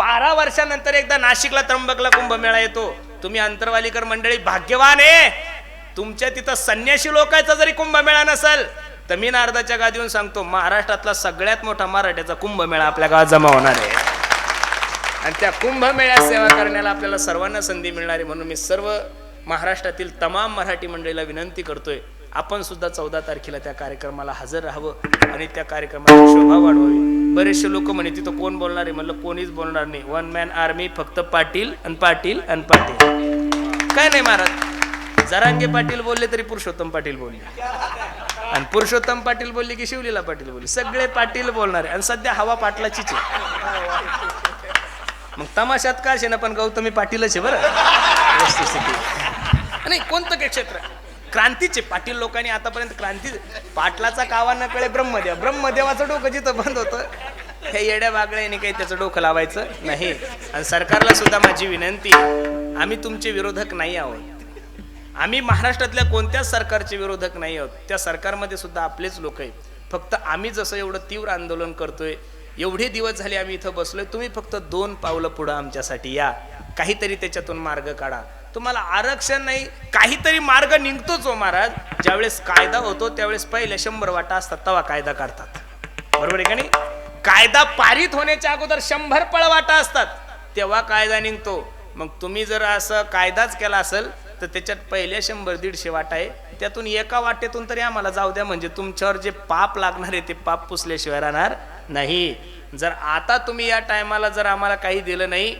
12 वर्षानंतर एकदा नाशिकला त्र्यंबकला कुंभमेळा येतो. तुम्ही अंतरवालीकर मंडळी भाग्यवान आहे. तुमच्या तिथं संन्यासी लोकांचा जरी कुंभमेळा नसेल तर मी नारदाच्या गादीवरून सांगतो महाराष्ट्रातला सगळ्यात मोठा मराठ्याचा कुंभमेळा आपल्या गावात जमा होणार आहे. आणि त्या कुंभमेळ्यात सेवा करण्याला आपल्याला सर्वांना संधी मिळणार आहे. म्हणून मी सर्व महाराष्ट्रातील तमाम मराठी मंडळीला विनंती करतोय, आपण सुद्धा 14 तारखेला त्या कार्यक्रमाला हजर राहावं आणि त्या कार्यक्रमाची शोभा वाढवावी. बरेचसे लोक म्हणे तिथं कोण बोलणार आहे, म्हणलं कोणीच बोलणार नाही. वन मॅन आर्मी, फक्त पाटील आणि पाटील आणि पाटील. काय नाही महाराज, जरांगे पाटील बोलले तरी पुरुषोत्तम पाटील बोलले, आणि पुरुषोत्तम पाटील बोलले की शिवलीला पाटील बोलले. सगळे पाटील बोलणार आहे आणि सध्या हवा पाटलाचीच आहे. मग तमाशात का असे ना, पण गौतमी पाटीलच आहे बरं वस्तुस्थिती. नाही कोणतं काही क्षेत्र क्रांतीचे पाटील लोकांनी आतापर्यंत क्रांती. पाटलाचा कावा न कळे ब्रह्मदेव, ब्रह्मदेवाचं डोकं जिथं बंद होतं हे येड्या बागड्याने काही त्याचं डोकं लावायचं नाही. आणि सरकारला सुद्धा माझी विनंती, आम्ही तुमचे विरोधक नाही आहोत. आम्ही महाराष्ट्रातल्या कोणत्याच सरकारचे विरोधक नाही आहोत. त्या सरकारमध्ये सुद्धा आपलेच लोक आहेत. फक्त आम्ही जसं एवढं तीव्र आंदोलन करतोय, एवढे दिवस झाले आम्ही इथं बसलोय, तुम्ही फक्त 2 पावलं पुढं आमच्यासाठी या, काहीतरी त्याच्यातून मार्ग काढा. तुम्हाला आरक्षण नाही, काहीतरी मार्ग निघतोच हो महाराज. ज्यावेळेस कायदा होतो त्यावेळेस पहिले 100 वाटा असतात, तेव्हा कायदा काढतात. बरोबर आहे का नाही? कायदा पारित होण्याच्या अगोदर 100 पळवाटा असतात, तेव्हा कायदा निघतो. मग तुम्ही जर असं कायदाच केला असेल तर त्याच्यात पहिल्या 100-150 वाटा आहे, त्यातून एका वाटेतून तरी आम्हाला जाऊ द्या, म्हणजे तुमच्यावर जे पाप लागणार आहे ते पाप पुसल्याशिवाय राहणार नाही. जर आता तुम्ही या टायमाला जर आम्हाला काही दिलं नाही